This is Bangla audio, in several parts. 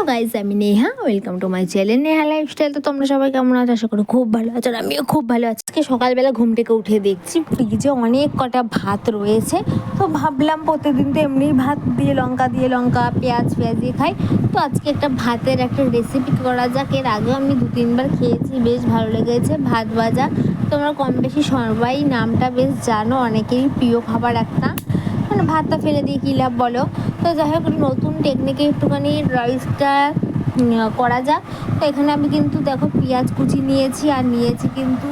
হ্যালো গাইজ, আমি Neha. Welcome to my channel Neha lifestyle. তো তোমরা সবাই কেমন আছো? আশা করি খুব ভালো আছো, আর আমিও খুব ভালো আছি। আজকে সকালবেলা ঘুম থেকে উঠে দেখছি ফ্রিজে অনেক কটা ভাত রয়েছে। তো ভাবলাম প্রতিদিন তো এমনি ভাত দিয়ে লঙ্কা পেঁয়াজ দিয়ে খাই। তো আজকে একটা ভাতের একটা রেসিপি করা যাক। এর আগেও আমি 2-3 বার খেয়েছি, বেশ ভালো লেগেছে। ভাত ভাজা, তোমরা কম বেশি সবাই নামটা বেশ জানো, অনেকেরই প্রিয় খাবার একটা। মানে ভাতটা ফেলে দিয়ে কী লাভ বলো? তো যাই হোক, নতুন টেকনিকে একটুখানি রাইসটা করা যাক। তো এখানে আমি কিন্তু দেখো পেঁয়াজ কুচি নিয়েছি, আর নিয়েছি কিন্তু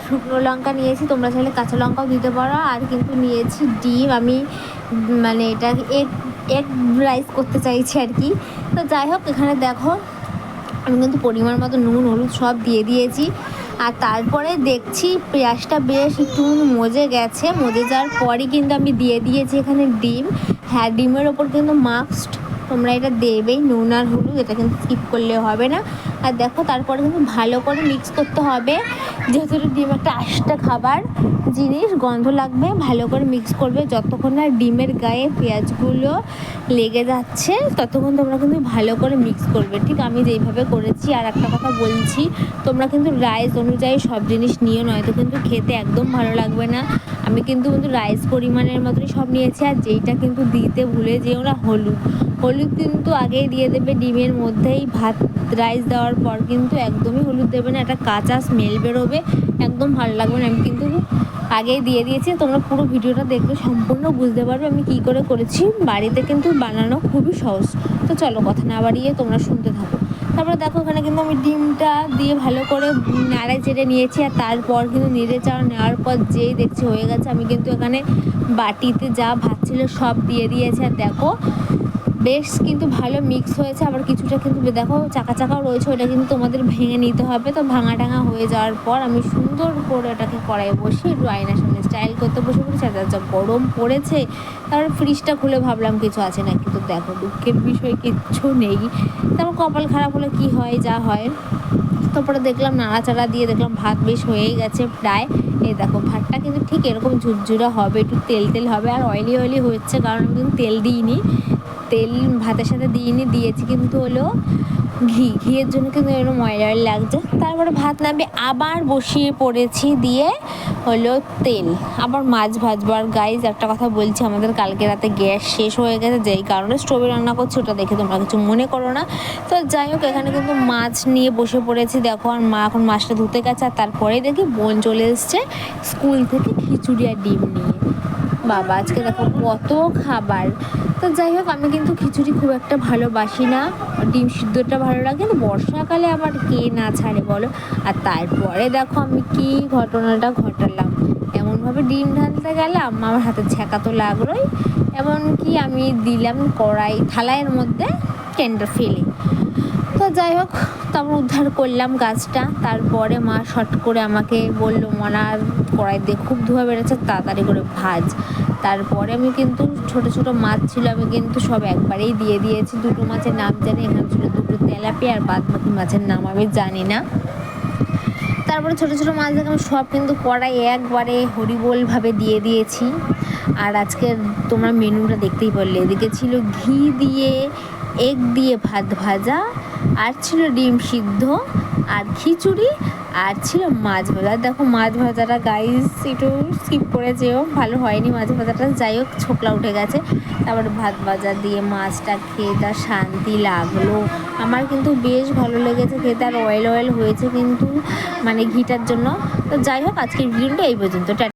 শুকনো লঙ্কা নিয়েছি, তোমরা চাইলে কাঁচা লঙ্কাও দিতে পারো। আর কিন্তু নিয়েছি ডিম, আমি মানে এটা এগ রাইস করতে চাইছি আর কি। তো যাই হোক, এখানে দেখো আমি কিন্তু পরিমাণ মতো নুন হলুদ সব দিয়ে দিয়েছি। আর তারপরে দেখছি পেঁয়াজটা বেশ একটু মজে গেছে, মজে যাওয়ার পরই কিন্তু আমি দিয়ে দিয়েছি এখানে ডিম। হ্যাঁ, ডিমের ওপর কিন্তু মাস্ট তোমরা এটা দেবেই, নুন আর হলুদ, এটা কিন্তু স্কিপ করলে হবে না। আর দেখো তারপরে কিন্তু ভালো করে মিক্স করতে হবে, যেহেতু ডিম একটা আস্তা খাবার জিনিস, গন্ধ লাগবে। ভালো করে মিক্স করবে, যতক্ষণ না ডিমের গায়ে পেঁয়াজগুলো লেগে যাচ্ছে ততক্ষণ তোমরা কিন্তু ভালো করে মিক্স করবে, ঠিক আমি যেইভাবে করেছি। আর একটা কথা বলছি, তোমরা কিন্তু রাইস অনুযায়ী সব জিনিস নিয়ে, নয়তো কিন্তু খেতে একদম ভালো লাগবে না। আমি কিন্তু রাইস পরিমাণের মতোই সব নিয়েছি। আর যেইটা কিন্তু দিতে ভুলে যেও না, হলুদ কিন্তু আগেই দিয়ে দেবে ডিমের মধ্যেই। ভাত রাইস দেওয়ার পর কিন্তু একদমই হলুদ দেবে না, একটা কাঁচা স্মেল বেরোবে, একদম ভালো লাগবে না। আমি কিন্তু আগেই দিয়ে দিয়েছি, তোমরা পুরো ভিডিওটা দেখলে সম্পূর্ণ বুঝতে পারবে আমি কী করে করেছি। বাড়িতে কিন্তু বানানো খুবই সহজ। তো চলো কথা না বাড়িয়ে তোমরা শুনতে থাকো। তারপরে দেখো এখানে কিন্তু আমি ডিমটা দিয়ে ভালো করে নাড়াই চেড়ে নিয়েছি। আর তারপর কিন্তু নেওয়ার পর যেই দেখছি হয়ে গেছে, আমি কিন্তু এখানে বাটিতে যা ভাত ছিল সব দিয়ে দিয়েছি। আর দেখো বেশ কিন্তু ভালো মিক্স হয়েছে। আবার কিছুটা কিন্তু দেখো চাকাও রয়েছে, ওটা কিন্তু তোমাদের ভেঙে নিতে হবে। তো ভাঙা হয়ে যাওয়ার পর আমি সুন্দর করে এটাকে কড়াইয়ে বসে একটু আয়নার সামনে স্টাইল করতে বসে পড়েছি। যা গরম পড়েছে, তারপর ফ্রিজটা খুলে ভাবলাম কিছু আছে না, কিন্তু দেখো দুঃখের বিষয় কিচ্ছু নেই। তারপর কপাল খারাপ হলে কি হয়, যা হয়। তারপরে দেখলাম নাড়াচাড়া দিয়ে দেখলাম ভাত বেশ হয়েই গেছে প্রায়। এই দেখো ভাতটা কিন্তু ঠিক এরকম ঝুরঝুরা হবে, একটু তেল হবে। আর অয়েলি হচ্ছে, কারণ আমি কিন্তু তেল দিইনি, তেল ভাতের সাথে দিয়েছি কিন্তু হলো ঘিয়ের জন্য কিন্তু এরকম অয়েল লাগছে। তারপরে ভাত নামে আবার বসিয়ে পড়েছি, দিয়ে হলো তেল, আবার মাছ ভাজবার। গাইজ একটা কথা বলছি, আমাদের কালকে রাতে গ্যাস শেষ হয়ে গেছে, যেই কারণে স্টোভে রান্না করছি, ওটা দেখে তোমরা কিছু মনে করো না। তো যাই হোক, এখানে কিন্তু মাছ নিয়ে বসে পড়েছি দেখো। আর মা এখন মাছটা ধুতে গেছে। আর তারপরে দেখি বোন চলে এসছে স্কুল থেকে খিচুড়ি আর ডিম নিয়ে। বাবা, আজকে দেখো কত খাবার। তো যাই হোক, আমি কিন্তু খিচুড়ি খুব একটা ভালোবাসি না, ডিম সিদ্ধটা ভালো লাগে। কিন্তু বর্ষাকালে আবার কে না ছাড়ে বলো। আর তারপরে দেখো আমি কি ঘটনাটা ঘটালাম, এমনভাবে ডিম ঢালতে গেলাম, আমার হাতে ছ্যাঁকা তো লাগলোই। এমনকি আমি দিলাম থালাইয়ের মধ্যে ক্যান্ডার ফেলে। তো যাই হোক, তারপর উদ্ধার করলাম গাছটা। তারপরে মা শর্ট করে আমাকে বললো, মনার কড়াই দিয়ে খুব ধোয়া বেড়েছে, তাড়াতাড়ি করে ভাজ। তারপরে আমি কিন্তু ছোট মাছ ছিল, আমি কিন্তু সব একবারেই দিয়ে দিয়েছি। 2টো মাছের নাম জানি, এখানে ছিল 2টো তেলাপিয়া, আর বাদ বাকি মাছের নাম আমি জানি না। তারপরে ছোট মাছ দেখে আমি সব কিন্তু কড়াই একবারে হরিবোলভাবে দিয়ে দিয়েছি। আর আজকে তোমরা মেনুটা দেখতেই পারলে, এদিকে ছিল ঘি দিয়ে এগ দিয়ে ভাত ভাজা, আর ছিল ডিম সিদ্ধ, আর খিচুড়ি, আর ছিল মাছ ভাজা। দেখো মাছ ভাজাটা গাইস একটু স্কিপ করে যেও, ভালো হয়নি মাছ ভাজাটা। যাই হোক, ছোকলা উঠে গেছে। তারপরে ভাত ভাজা দিয়ে মাছটা খেয়ে যা শান্তি লাগলো, আমার কিন্তু বেশ ভালো লেগেছে খেতে। আর অয়েল হয়েছে কিন্তু, মানে ঘিটার জন্য। তো যাই হোক, আজকের ভিডিওটা এই পর্যন্ত।